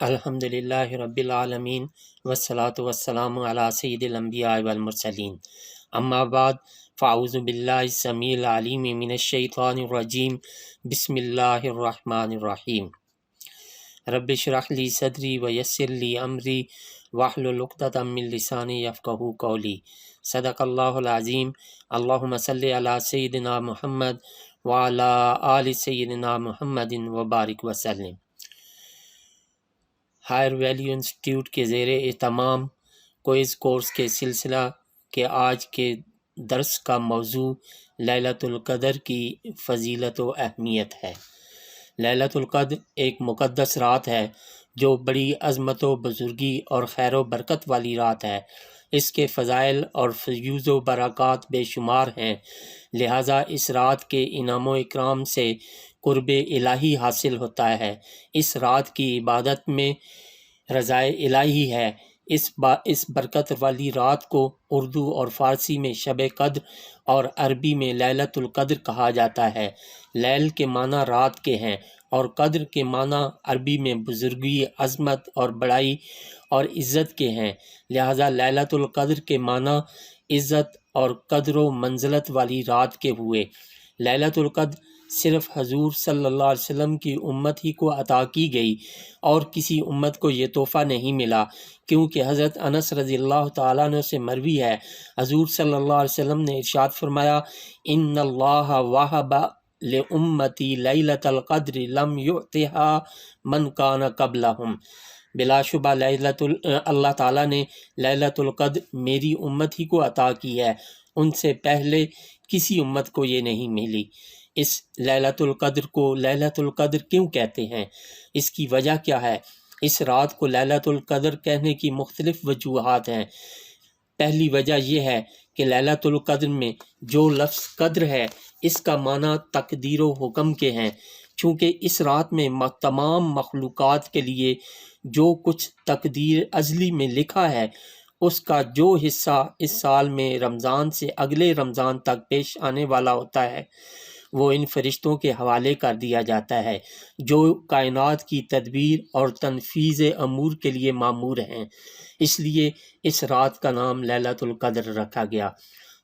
الحمدللہ رب العالمین والصلاة والسلام علی سید الانبیاء والمرسلین، اما بعد فاعوذ باللہ السمیع العلیم من الشیطان الرجیم، بسم اللہ الرحمن الرحیم۔ رب اشرح لی صدری ویسر لی امری واحلل عقدۃ من لسانی یفقہوا قولی۔ صدق اللہ العظیم۔ اللہم صلی علی سیدنا محمد وعلی آل سیدنا محمد وبارک وسلم۔ ہائر ویلیو انسٹیٹیوٹ کے زیر اہتمام کوئز کورس کے سلسلہ کے آج کے درس کا موضوع لیلۃ القدر کی فضیلت و اہمیت ہے۔ لیلۃ القدر ایک مقدس رات ہے جو بڑی عظمت و بزرگی اور خیر و برکت والی رات ہے۔ اس کے فضائل اور فیوز و برکات بے شمار ہیں، لہٰذا اس رات کے انعام و اکرام سے قرب الہی حاصل ہوتا ہے۔ اس رات کی عبادت میں رضا الہی ہے۔ اس برکت والی رات کو اردو اور فارسی میں شب قدر اور عربی میں لیلۃ القدر کہا جاتا ہے۔ لیل کے معنی رات کے ہیں اور قدر کے معنی عربی میں بزرگی، عظمت اور بڑائی اور عزت کے ہیں، لہذا لیلۃ القدر کے معنی عزت اور قدر و منزلت والی رات کے ہوئے۔ لیلۃ القدر صرف حضور صلی اللہ علیہ وسلم کی امت ہی کو عطا کی گئی اور کسی امت کو یہ تحفہ نہیں ملا، کیونکہ حضرت انس رضی اللہ تعالیٰ عنہ سے مروی ہے، حضور صلی اللہ علیہ وسلم نے ارشاد فرمایا، ان اللہ وہب لامتی لیلۃ القدر لم یعطها من کان قبلہم۔ بلا شبہ اللہ تعالیٰ نے لیلۃ القدر میری امت ہی کو عطا کی ہے، ان سے پہلے کسی امت کو یہ نہیں ملی۔ اس لیلۃ القدر کو لیلۃ القدر کیوں کہتے ہیں؟ اس کی وجہ کیا ہے؟ اس رات کو لیلۃ القدر کہنے کی مختلف وجوہات ہیں۔ پہلی وجہ یہ ہے کہ لیلۃ القدر میں جو لفظ قدر ہے اس کا معنی تقدیر و حکم کے ہیں، چونکہ اس رات میں تمام مخلوقات کے لیے جو کچھ تقدیر ازلی میں لکھا ہے اس کا جو حصہ اس سال میں رمضان سے اگلے رمضان تک پیش آنے والا ہوتا ہے وہ ان فرشتوں کے حوالے کر دیا جاتا ہے جو کائنات کی تدبیر اور تنفیذ امور کے لیے مامور ہیں، اس لیے اس رات کا نام لیلۃ القدر رکھا گیا۔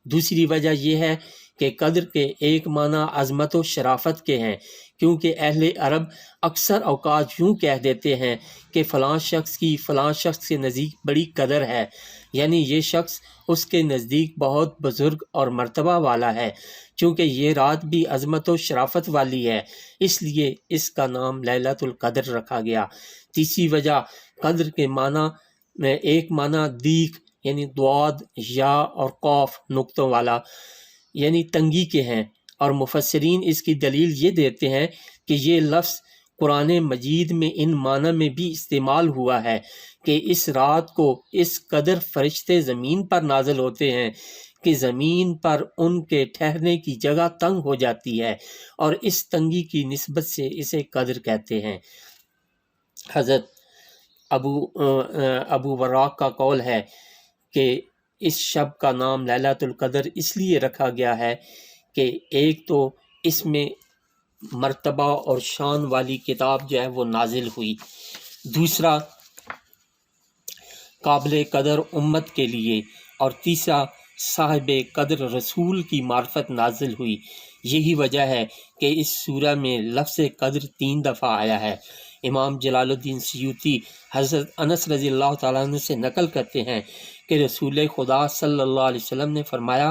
دوسری وجہ یہ ہے کہ قدر کے ایک معنی عظمت و شرافت کے ہیں، کیونکہ اہل عرب اکثر اوقات یوں کہہ دیتے ہیں کہ فلاں شخص کی فلاں شخص کے نزدیک بڑی قدر ہے، یعنی یہ شخص اس کے نزدیک بہت بزرگ اور مرتبہ والا ہے۔ چونکہ یہ رات بھی عظمت و شرافت والی ہے اس لیے اس کا نام لیلۃ القدر رکھا گیا۔ تیسری وجہ قدر کے معنی میں ایک معنی دیق یعنی ضاد یا اور قاف نقطوں والا یعنی تنگی کے ہیں، اور مفسرین اس کی دلیل یہ دیتے ہیں کہ یہ لفظ قرآن مجید میں ان معنی میں بھی استعمال ہوا ہے کہ اس رات کو اس قدر فرشتے زمین پر نازل ہوتے ہیں کہ زمین پر ان کے ٹھہرنے کی جگہ تنگ ہو جاتی ہے، اور اس تنگی کی نسبت سے اسے قدر کہتے ہیں۔ حضرت ابو وراق کا قول ہے کہ اس شب کا نام لیلۃ القدر اس لیے رکھا گیا ہے کہ ایک تو اس میں مرتبہ اور شان والی کتاب جو ہے وہ نازل ہوئی، دوسرا قابل قدر امت کے لیے، اور تیسرا صاحب قدر رسول کی معرفت نازل ہوئی۔ یہی وجہ ہے کہ اس سورہ میں لفظ قدر 3 دفعہ آیا ہے۔ امام جلال الدین سیوطی حضرت انس رضی اللہ تعالیٰ عنہ سے نقل کرتے ہیں کہ رسول خدا صلی اللہ علیہ وسلم نے فرمایا،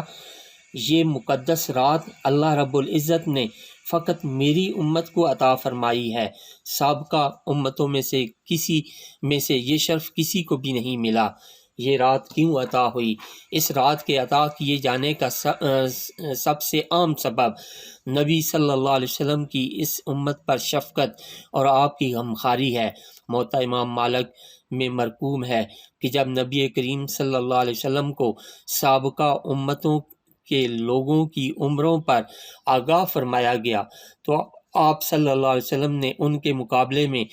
یہ مقدس رات اللہ رب العزت نے فقط میری امت کو عطا فرمائی ہے، سابقہ امتوں میں سے کسی میں سے یہ شرف کسی کو بھی نہیں ملا۔ یہ رات کیوں عطا ہوئی؟ اس رات کے عطا کیے جانے کا سب سے عام سبب نبی صلی اللہ علیہ وسلم کی اس امت پر شفقت اور آپ کی غمخواری ہے۔ موطا امام مالک میں مرقوم ہے کہ جب نبی کریم صلی اللہ علیہ وسلم کو سابقہ امتوں کے لوگوں کی عمروں پر آگاہ فرمایا گیا تو آپ صلی اللہ علیہ وسلم نے ان کے مقابلے میں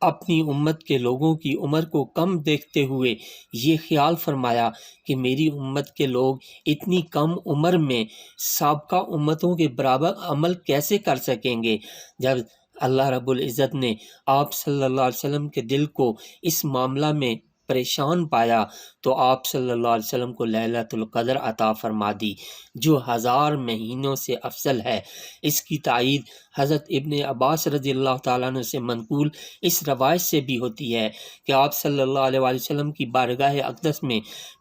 اپنی امت کے لوگوں کی عمر کو کم دیکھتے ہوئے یہ خیال فرمایا کہ میری امت کے لوگ اتنی کم عمر میں سابقہ امتوں کے برابر عمل کیسے کر سکیں گے۔ جب اللہ رب العزت نے آپ صلی اللہ علیہ وسلم کے دل کو اس معاملہ میں پریشان پایا تو آپ صلی اللہ علیہ وسلم کو لیلۃ القدر عطا فرما دی، جو 1000 مہینوں سے افضل ہے۔ اس کی تائید حضرت ابن عباس رضی اللہ تعالیٰ عنہ سے منقول اس روایت سے بھی ہوتی ہے کہ آپ صلی اللہ علیہ وآلہ وسلم کی بارگاہ اقدس میں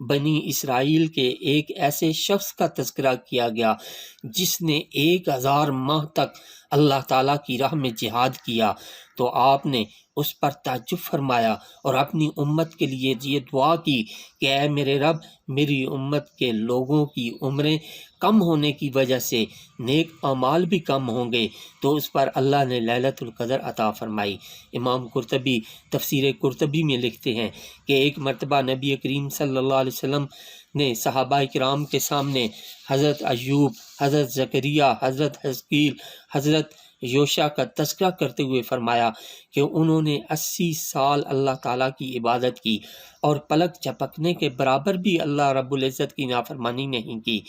بنی اسرائیل کے ایک ایسے شخص کا تذکرہ کیا گیا جس نے 1000 ماہ تک اللہ تعالیٰ کی راہ میں جہاد کیا، تو آپ نے اس پر تعجب فرمایا اور اپنی امت کے لیے یہ دعا کی کہ اے میرے رب، میری امت کے لوگوں کی عمریں کم ہونے کی وجہ سے نیک اعمال بھی کم ہوں گے، تو اس پر اللہ نے لیلۃ القدر عطا فرمائی۔ امام قرطبی تفسیر قرطبی میں لکھتے ہیں کہ ایک مرتبہ نبی کریم صلی اللہ علیہ وسلم نے صحابہ کرام کے سامنے حضرت ایوب، حضرت زکریا، حضرت حزقیل، حضرت یوشع کا تذکرہ کرتے ہوئے فرمایا کہ انہوں نے 80 سال اللہ تعالیٰ کی عبادت کی اور پلک جھپکنے کے برابر بھی اللہ رب العزت کی نافرمانی نہیں کی۔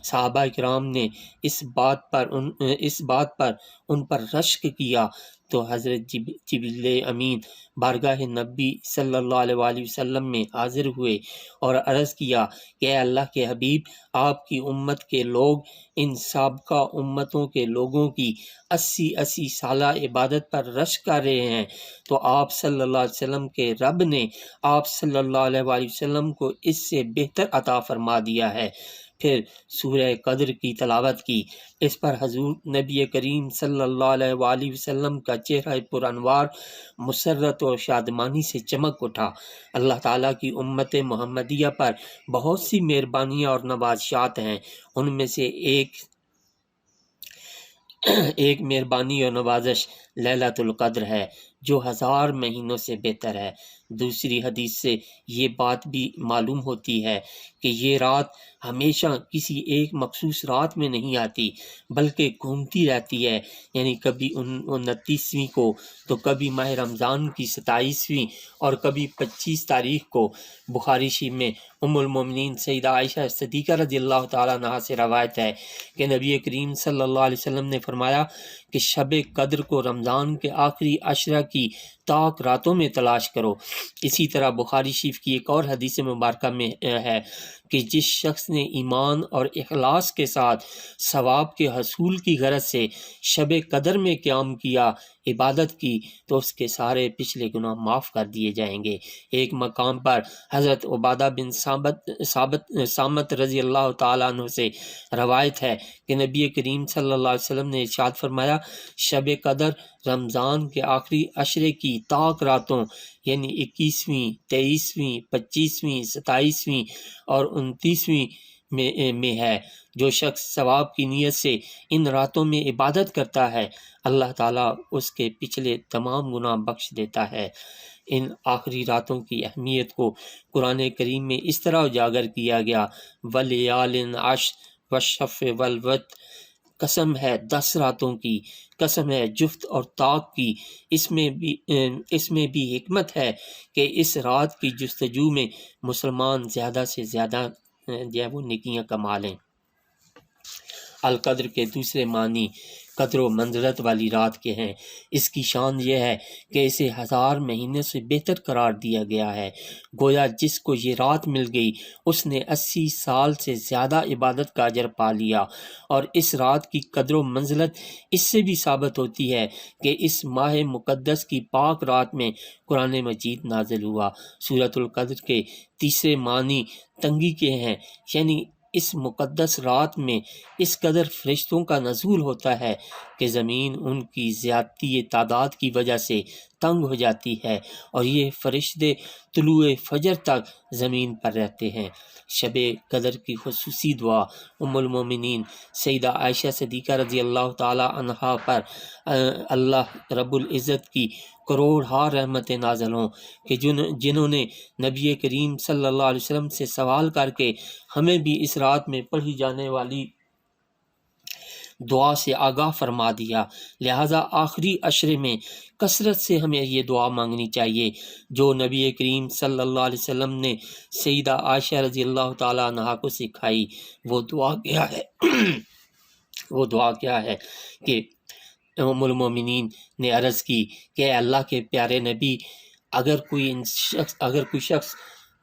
صحابہ کرام نے اس بات پر ان پر رشک کیا تو حضرت جبریل امین بارگاہ نبی صلی اللہ علیہ وآلہ وسلم میں حاضر ہوئے اور عرض کیا کہ اے اللہ کے حبیب، آپ کی امت کے لوگ ان سابقہ امتوں کے لوگوں کی 80 سالہ عبادت پر رشک کر رہے ہیں، تو آپ صلی اللہ علیہ وسلم کے رب نے آپ صلی اللہ علیہ وآلہ وسلم کو اس سے بہتر عطا فرما دیا ہے۔ پھر سورہ قدر کی تلاوت کی۔ اس پر حضور نبی کریم صلی اللہ علیہ وآلہ وسلم کا چہرہ پر انوار مسرت و شادمانی سے چمک اٹھا۔ اللہ تعالیٰ کی امت محمدیہ پر بہت سی مہربانیاں اور نوازشات ہیں، ان میں سے ایک مہربانی اور نوازش لیلۃ القدر ہے جو 1000 مہینوں سے بہتر ہے۔ دوسری حدیث سے یہ بات بھی معلوم ہوتی ہے کہ یہ رات ہمیشہ کسی ایک مخصوص رات میں نہیں آتی بلکہ گھومتی رہتی ہے، یعنی کبھی 29ویں کو تو کبھی ماہ رمضان کی 27ویں اور کبھی 25 تاریخ کو۔ بخاری شریف میں ام المومنین سیدہ عائشہ صدیقہ رضی اللہ تعالیٰ عنہا سے روایت ہے کہ نبی کریم صلی اللہ علیہ وسلم نے فرمایا کہ شب قدر کو رمضان کے آخری عشرہ کی طاق راتوں میں تلاش کرو۔ اسی طرح بخاری شریف کی ایک اور حدیث مبارکہ میں ہے کہ جس شخص نے ایمان اور اخلاص کے ساتھ ثواب کے حصول کی غرض سے شب قدر میں قیام کیا، عبادت کی، تو اس کے پچھلے گناہ معاف کر دیے جائیں گے۔ ایک مقام پر حضرت عبادہ بن صامت رضی اللہ تعالیٰ عنہ سے روایت ہے کہ نبی کریم صلی اللہ علیہ وسلم نے ارشاد فرمایا، شب قدر رمضان کے آخری عشرے کی طاق راتوں یعنی 21ویں، 23ویں، 25ویں، 27ویں اور 29ویں میں ہے۔ جو شخص ثواب کی نیت سے ان راتوں میں عبادت کرتا ہے، اللہ تعالیٰ اس کے پچھلے تمام گناہ بخش دیتا ہے۔ ان آخری راتوں کی اہمیت کو قرآن کریم میں اس طرح اجاگر کیا گیا، وَلَيَالٍ عَشْرٍ وَالشَّفْعِ وَالْوَتْرِ، قسم ہے 10 راتوں کی، قسم ہے جفت اور طاق کی۔ اس میں بھی حکمت ہے کہ اس رات کی جستجو میں مسلمان زیادہ سے زیادہ جو ہے وہ نیکیاں کما لیں۔ القدر کے دوسرے معنی قدر و منزلت والی رات کے ہیں۔ اس کی شان یہ ہے کہ اسے 1000 مہینے سے بہتر قرار دیا گیا ہے۔ گویا جس کو یہ رات مل گئی اس نے 80 سال سے زیادہ عبادت کا اجر پا لیا۔ اور اس رات کی قدر و منزلت اس سے بھی ثابت ہوتی ہے کہ اس ماہ مقدس کی پاک رات میں قرآن مجید نازل ہوا۔ سورۃ القدر کے تیسرے معنی تنگی کے ہیں، یعنی اس مقدس رات میں اس قدر فرشتوں کا نزول ہوتا ہے کہ زمین ان کی زیادتی تعداد کی وجہ سے تنگ ہو جاتی ہے اور یہ فرشتے طلوع فجر تک زمین پر رہتے ہیں۔ شب قدر کی خصوصی دعا ام المومنین سیدہ عائشہ صدیقہ رضی اللہ تعالی عنہا پر اللہ رب العزت کی کروڑ رحمتیں نازل ہوں کہ جنہوں نے نبی کریم صلی اللہ علیہ وسلم سے سوال کر کے ہمیں بھی اس رات میں پڑھی جانے والی دعا سے آگاہ فرما دیا۔ لہٰذا آخری عشرے میں کثرت سے ہمیں یہ دعا مانگنی چاہیے جو نبی کریم صلی اللہ علیہ وسلم نے سیدہ عائشہ رضی اللہ تعالیٰ عنہا کو سکھائی۔ وہ دعا کیا ہے کہ ام المومنین نے عرض کی کہ اے اللہ کے پیارے نبی، اگر کوئی شخص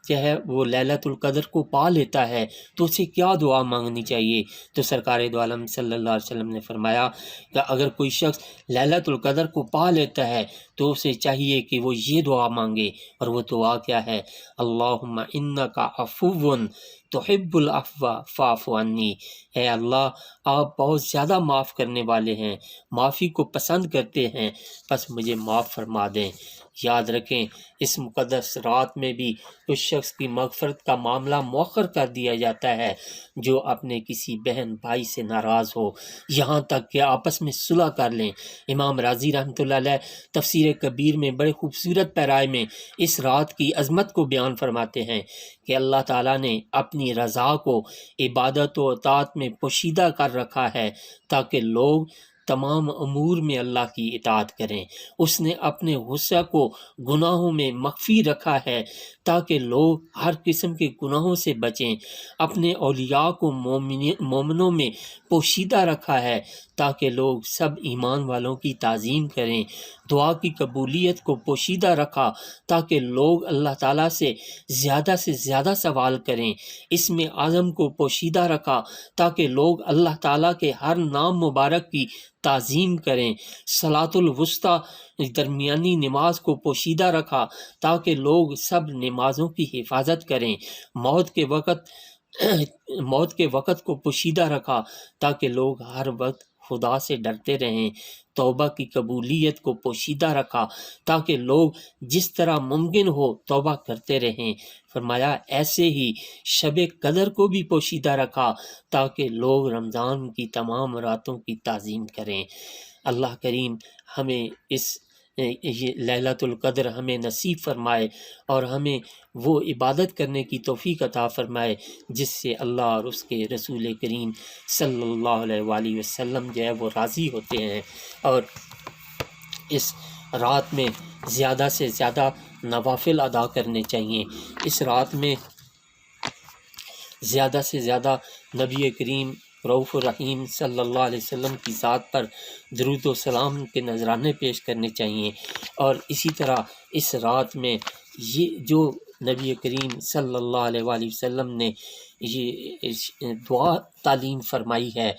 جو ہے وہ لیلۃ القدر کو پا لیتا ہے تو اسے کیا دعا مانگنی چاہیے؟ تو سرکار دو عالم صلی اللہ علیہ وسلم نے فرمایا کہ اگر کوئی شخص لیلۃ القدر کو پا لیتا ہے تو اسے چاہیے کہ وہ یہ دعا مانگے، اور وہ دعا کیا ہے؟ اللہم انک عفو تحب العفو فاعف عنی، اے اللہ آپ بہت زیادہ معاف کرنے والے ہیں، معافی کو پسند کرتے ہیں، بس مجھے معاف فرما دیں۔ یاد رکھیں اس مقدس رات میں بھی اس شخص کی مغفرت کا معاملہ مؤخر کر دیا جاتا ہے جو اپنے کسی بہن بھائی سے ناراض ہو، یہاں تک کہ آپس میں صلح کر لیں۔ امام راضی رحمۃ اللہ علیہ تفسیر کبیر میں بڑے خوبصورت پیرائے میں اس رات کی عظمت کو بیان فرماتے ہیں کہ اللہ تعالیٰ نے اپنی رضا کو عبادت و اطاعت میں پوشیدہ کر رکھا ہے تاکہ لوگ تمام امور میں اللہ کی اطاعت کریں۔ اس نے اپنے غصہ کو گناہوں میں مخفی رکھا ہے تاکہ لوگ ہر قسم کے گناہوں سے بچیں۔ اپنے اولیاء کو مومنوں میں پوشیدہ رکھا ہے تاکہ لوگ سب ایمان والوں کی تعظیم کریں۔ دعا کی قبولیت کو پوشیدہ رکھا تاکہ لوگ اللہ تعالیٰ سے زیادہ سوال کریں۔ اس میں اعظم کو پوشیدہ رکھا تاکہ لوگ اللہ تعالیٰ کے ہر نام مبارک کی تعظیم کریں۔ صلاۃ الوسطی درمیانی نماز کو پوشیدہ رکھا تاکہ لوگ سب نمازوں کی حفاظت کریں۔ موت کے وقت کو پوشیدہ رکھا تاکہ لوگ ہر وقت خدا سے ڈرتے رہیں۔ توبہ کی قبولیت کو پوشیدہ رکھا تاکہ لوگ جس طرح ممکن ہو توبہ کرتے رہیں۔ فرمایا ایسے ہی شب قدر کو بھی پوشیدہ رکھا تاکہ لوگ رمضان کی تمام راتوں کی تعظیم کریں۔ اللہ کریم ہمیں یہ لیلۃ القدر ہمیں نصیب فرمائے اور ہمیں وہ عبادت کرنے کی توفیق عطا فرمائے جس سے اللہ اور اس کے رسول کریم صلی اللہ علیہ وآلہ وسلم جو ہے وہ راضی ہوتے ہیں۔ اور اس رات میں زیادہ سے زیادہ نوافل ادا کرنے چاہیے۔ اس رات میں زیادہ سے زیادہ نبی کریم رؤوف الرحیم صلی اللہ علیہ وسلم کی ذات پر درود و سلام کے نذرانے پیش کرنے چاہیے۔ اور اسی طرح اس رات میں یہ جو نبی کریم صلی اللہ علیہ وآلہ وسلم نے یہ دعا تعلیم فرمائی ہے،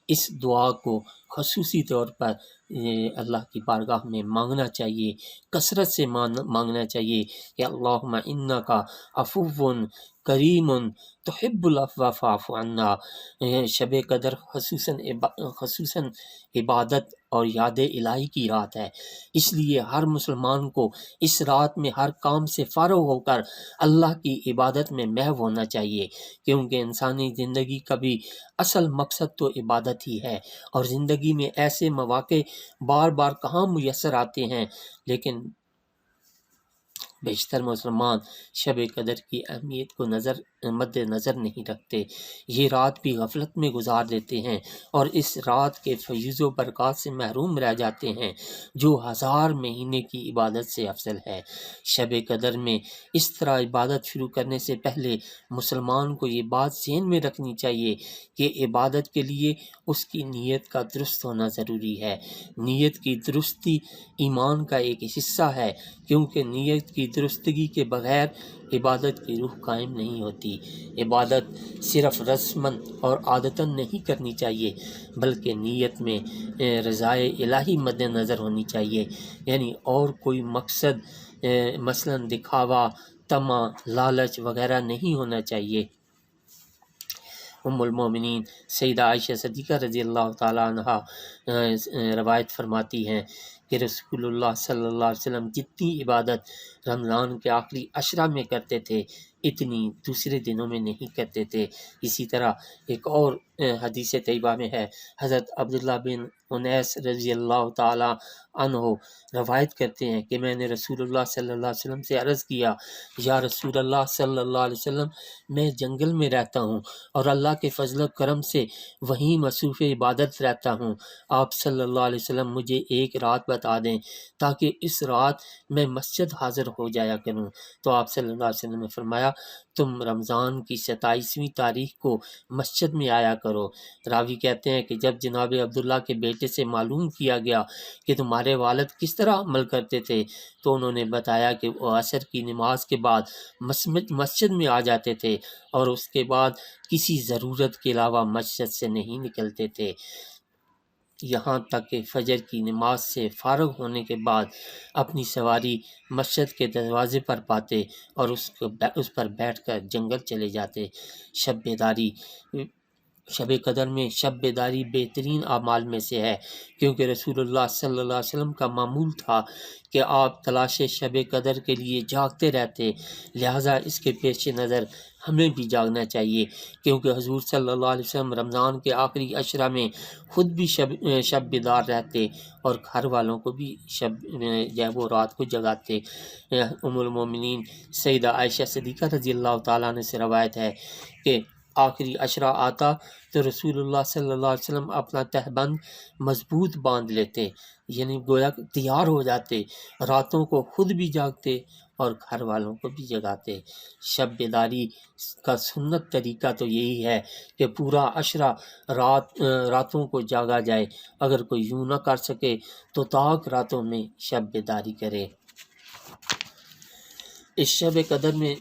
اس دعا کو خصوصی طور پر اللہ کی بارگاہ میں مانگنا چاہیے، کثرت سے مانگنا چاہیے کہ اللہم انک عفو کریم تحب العفو فاعف عنا۔ شب قدر خصوصاً عبادت اور یاد الہی کی رات ہے، اس لیے ہر مسلمان کو اس رات میں ہر کام سے فارغ ہو کر اللہ کی عبادت میں محو ہونا چاہیے، کیونکہ انسانی زندگی کا بھی اصل مقصد تو عبادت ہی ہے، اور زندگی میں ایسے مواقع بار بار کہاں میسر آتے ہیں، لیکن بیشتر مسلمان شب قدر کی اہمیت کو مد نظر نہیں رکھتے، یہ رات بھی غفلت میں گزار دیتے ہیں اور اس رات کے فیض و برکات سے محروم رہ جاتے ہیں جو 1000 مہینے کی عبادت سے افضل ہے۔ شب قدر میں اس طرح عبادت شروع کرنے سے پہلے مسلمان کو یہ بات ذہن میں رکھنی چاہیے کہ عبادت کے لیے اس کی نیت کا درست ہونا ضروری ہے۔ نیت کی درستی ایمان کا ایک حصہ ہے، کیونکہ نیت کی درستگی کے بغیر عبادت کی روح قائم نہیں ہوتی۔ عبادت صرف رسماً اور عادتاً نہیں کرنی چاہیے، بلکہ نیت میں رضائے الہی مد نظر ہونی چاہیے، یعنی اور کوئی مقصد مثلاً دکھاوا، طمع، لالچ وغیرہ نہیں ہونا چاہیے۔ ام المومنین سیدہ عائشہ صدیقہ رضی اللہ تعالیٰ عنہ روایت فرماتی ہیں کہ رسول اللہ صلی اللہ علیہ وسلم جتنی عبادت رمضان کے آخری عشرہ میں کرتے تھے اتنی دوسرے دنوں میں نہیں کرتے تھے۔ اسی طرح ایک اور حدیث طیبہ میں ہے، حضرت عبداللہ بن انیس رضی اللہ تعالی عنہ روایت کرتے ہیں کہ میں نے رسول اللہ صلی اللہ علیہ وسلم سے عرض کیا، یا رسول اللہ صلی اللہ علیہ وسلم، میں جنگل میں رہتا ہوں اور اللہ کے فضل و کرم سے وہیں مصروف عبادت رہتا ہوں، آپ صلی اللہ علیہ وسلم مجھے ایک رات بتا دیں تاکہ اس رات میں مسجد حاضر ہو جایا کروں۔ تو آپ صلی اللہ علیہ وسلم نے فرمایا تم رمضان کی 27ویں تاریخ کو مسجد میں آیا کرو۔ راوی کہتے ہیں کہ جب جناب عبداللہ کے بیٹے سے معلوم کیا گیا کہ تمہارے والد کس طرح عمل کرتے تھے تو انہوں نے بتایا کہ وہ عصر کی نماز کے بعد مسجد میں آ جاتے تھے اور اس کے بعد کسی ضرورت کے علاوہ مسجد سے نہیں نکلتے تھے، یہاں تک کہ فجر کی نماز سے فارغ ہونے کے بعد اپنی سواری مسجد کے دروازے پر پاتے اور اس پر بیٹھ کر جنگل چلے جاتے۔ شب قدر میں شب بیداری بہترین اعمال میں سے ہے، کیونکہ رسول اللہ صلی اللہ علیہ وسلم کا معمول تھا کہ آپ تلاش شب قدر کے لیے جاگتے رہتے، لہٰذا اس کے پیش نظر ہمیں بھی جاگنا چاہیے، کیونکہ حضور صلی اللہ علیہ وسلم رمضان کے آخری عشرہ میں خود بھی شب بیدار رہتے اور گھر والوں کو بھی وہ رات کو جگاتے۔ ام المومنین سیدہ عائشہ صدیقہ رضی اللہ تعالیٰ عنہ سے روایت ہے کہ آخری عشرہ آتا تو رسول اللہ صلی اللہ علیہ وسلم اپنا تہبند مضبوط باندھ لیتے، یعنی گویا تیار ہو جاتے، راتوں کو خود بھی جاگتے اور گھر والوں کو بھی جگاتے۔ شب بیداری کا سنت طریقہ تو یہی ہے کہ پورا عشرہ راتوں کو جاگا جائے، اگر کوئی یوں نہ کر سکے تو طاق راتوں میں شب بیداری کرے۔ اس شب قدر میں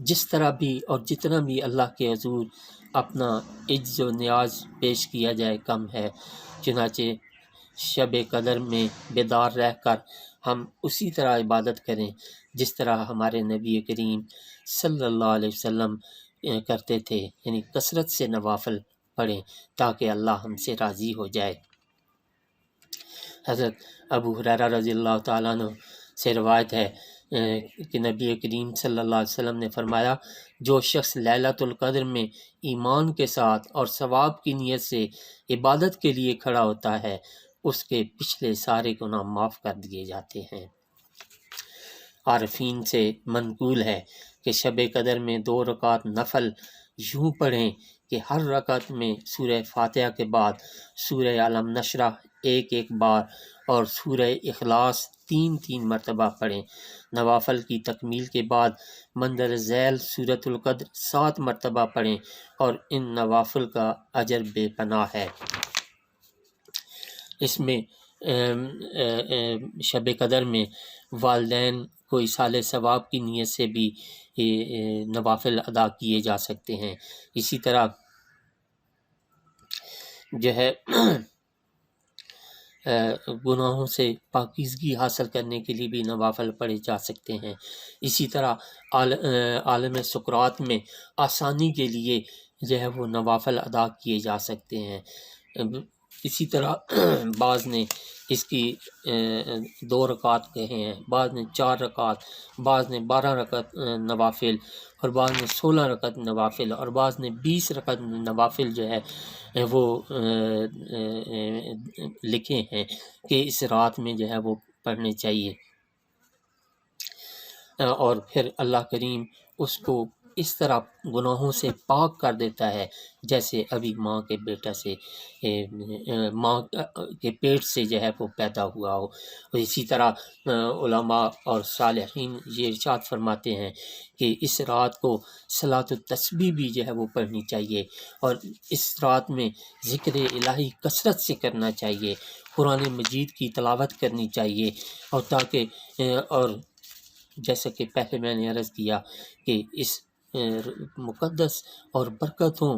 جس طرح بھی اور جتنا بھی اللہ کے حضور اپنا عجز و نیاز پیش کیا جائے کم ہے، چنانچہ شب قدر میں بیدار رہ کر ہم اسی طرح عبادت کریں جس طرح ہمارے نبی کریم صلی اللہ علیہ وسلم کرتے تھے، یعنی کثرت سے نوافل پڑھیں تاکہ اللہ ہم سے راضی ہو جائے۔ حضرت ابو ہریرہ رضی اللہ تعالیٰ عنہ سے روایت ہے کہ نبی کریم صلی اللہ علیہ وسلم نے فرمایا، جو شخص لیلۃ القدر میں ایمان کے ساتھ اور ثواب کی نیت سے عبادت کے لیے کھڑا ہوتا ہے، اس کے پچھلے سارے گناہ معاف کر دیے جاتے ہیں۔ عارفین سے منقول ہے کہ شب قدر میں 2 رکعت نفل یوں پڑھیں کہ ہر رکعت میں سورہ فاتحہ کے بعد سورہ علم نشرح 1 بار اور سورہ اخلاص 3 مرتبہ پڑھیں۔ نوافل کی تکمیل کے بعد مندر ذیل سورۃ القدر 7 مرتبہ پڑھیں اور ان نوافل کا اجر بے پناہ ہے۔ اس میں شب قدر میں والدین کو ایصال ثواب کی نیت سے بھی نوافل ادا کیے جا سکتے ہیں۔ اسی طرح جو ہے گناہوں سے پاکیزگی حاصل کرنے کے لیے بھی نوافل پڑھے جا سکتے ہیں۔ اسی طرح عالم سکرات میں آسانی کے لیے جو ہے وہ نوافل ادا کیے جا سکتے ہیں۔ اسی طرح بعض نے اس کی 2 رکعت کہے ہیں، بعض نے 4 رکعت، بعض نے 12 رکعت نوافل اور بعض نے 16 رکعت نوافل اور بعض نے 20 رکعت نوافل جو ہے وہ لکھے ہیں کہ اس رات میں جو ہے وہ پڑھنے چاہیے، اور پھر اللہ کریم اس کو اس طرح گناہوں سے پاک کر دیتا ہے جیسے ابھی ماں کے بیٹا سے ماں کے پیٹ سے جو ہے وہ پیدا ہوا ہو۔ اور اسی طرح علماء اور صالحین یہ ارشاد فرماتے ہیں کہ اس رات کو صلاۃ التسبیح بھی جو ہے وہ پڑھنی چاہیے اور اس رات میں ذکر الہی کثرت سے کرنا چاہیے، قرآن مجید کی تلاوت کرنی چاہیے، اور تاکہ اور جیسا کہ پہلے میں نے عرض کیا کہ اس مقدس اور برکتوں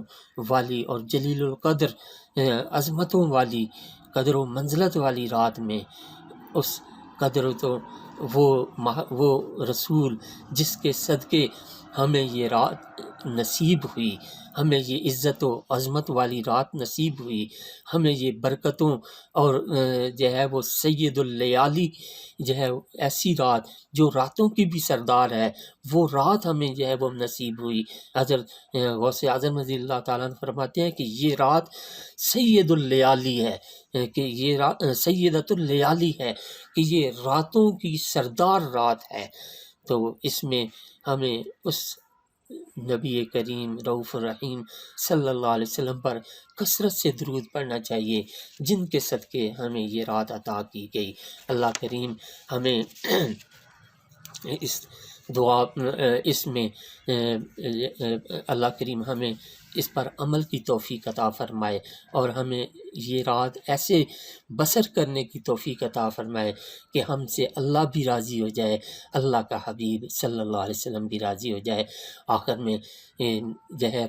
والی اور جلیل القدر عظمتوں والی قدر و منزلت والی رات میں اس قدر تو وہ رسول جس کے صدقے ہمیں یہ رات نصیب ہوئی، ہمیں یہ عزت و عظمت والی رات نصیب ہوئی، ہمیں یہ برکتوں اور جو ہے وہ سید اللیالی جو ہے ایسی رات جو راتوں کی بھی سردار ہے، وہ رات ہمیں جو ہے وہ نصیب ہوئی۔ حضرت غوث اعظم رضی اللہ تعالیٰ عنہ فرماتے ہیں کہ یہ رات سید اللیالی ہے، کہ یہ رات سیدۃ اللیالی ہے، کہ یہ راتوں کی سردار رات ہے۔ تو اس میں ہمیں اس نبی کریم رؤوف الرحیم صلی اللہ علیہ وسلم پر کثرت سے درود پڑھنا چاہیے جن کے صدقے ہمیں یہ رات عطا کی گئی۔ اللہ کریم ہمیں اس دعا اس میں اللہ کریم ہمیں اس پر عمل کی توفیق عطا فرمائے، اور ہمیں یہ رات ایسے بسر کرنے کی توفیق عطا فرمائے کہ ہم سے اللہ بھی راضی ہو جائے، اللہ کا حبیب صلی اللہ علیہ وسلم بھی راضی ہو جائے۔ آخر میں جو ہے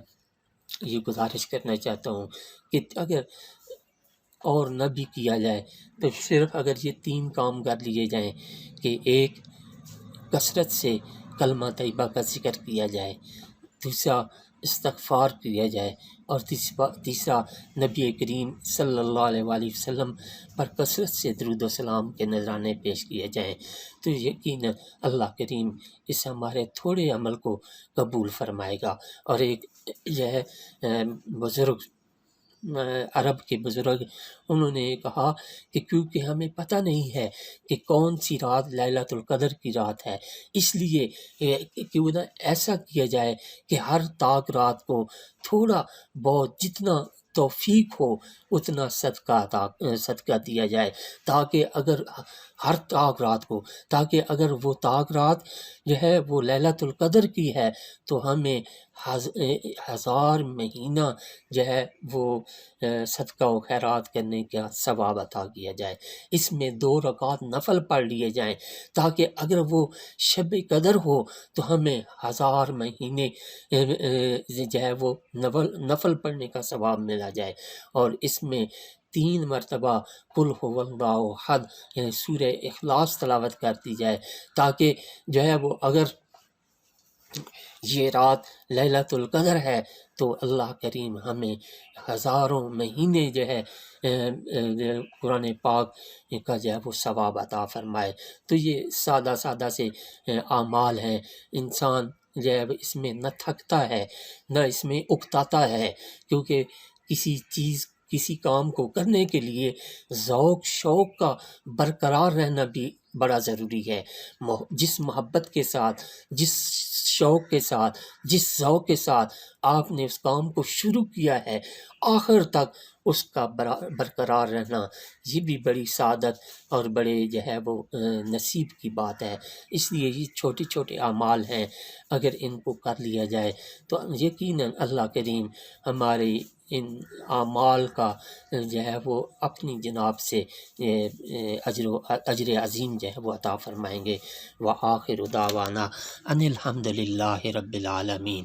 یہ گزارش کرنا چاہتا ہوں کہ اگر اور نہ بھی کیا جائے تو صرف اگر یہ 3 کام کر لیے جائیں کہ ایک کثرت سے کلمہ طیبہ کا ذکر کیا جائے، دوسرا استغفار کیا جائے، اور تیسرا نبی کریم صلی اللہ علیہ وآلہ وسلم پر کثرت سے درود و سلام کے نذرانے پیش کیے جائیں، تو یقیناً اللہ کریم اس ہمارے تھوڑے عمل کو قبول فرمائے گا۔ اور ایک جو ہے بزرگ عرب کے بزرگ انہوں نے کہا کہ کیونکہ ہمیں پتہ نہیں ہے کہ کون سی رات لیلۃ القدر کی رات ہے، اس لیے کیوں نہ ایسا کیا جائے کہ ہر طاق رات کو تھوڑا بہت جتنا توفیق ہو اتنا صدقہ دیا جائے، تاکہ اگر ہر طاق رات کو، تاکہ اگر وہ طاق رات جو ہے وہ لیلۃ القدر کی ہے تو ہمیں 1000 مہینہ جو ہے وہ صدقہ و خیرات کرنے کا ثواب عطا کیا جائے۔ اس میں 2 رکعت نفل پڑھ لیے جائیں، تاکہ اگر وہ شب قدر ہو تو ہمیں 1000 مہینے جو ہے وہ نفل پڑھنے کا ثواب ملا جائے۔ اور اس میں 3 مرتبہ قل هو اللہ احد یعنی سورہ اخلاص تلاوت کر دی جائے، تاکہ جو ہے وہ اگر یہ رات لیلۃ القدر ہے تو اللہ کریم ہمیں 1000 مہینے جو ہے قرآن پاک کا جو ہے وہ ثواب عطا فرمائے۔ تو یہ سادہ سادہ سے اعمال ہیں، انسان جو ہے اس میں نہ تھکتا ہے نہ اس میں اکتاتا ہے، کیونکہ کسی کام کو کرنے کے لیے ذوق شوق کا برقرار رہنا بھی بڑا ضروری ہے۔ جس محبت کے ساتھ، جس شوق کے ساتھ، جس ذوق کے ساتھ آپ نے اس کام کو شروع کیا ہے، آخر تک اس کا برقرار رہنا یہ بھی بڑی سعادت اور بڑے جو ہے وہ نصیب کی بات ہے۔ اس لیے یہ چھوٹے چھوٹے اعمال ہیں، اگر ان کو کر لیا جائے تو یقیناً اللہ کریم ہمارے ان اعمال کا جو ہے وہ اپنی جناب سے اجر عظیم جو ہے وہ عطا فرمائیں گے۔ وآخر دعوانا ان الحمد للہ رب العالمین۔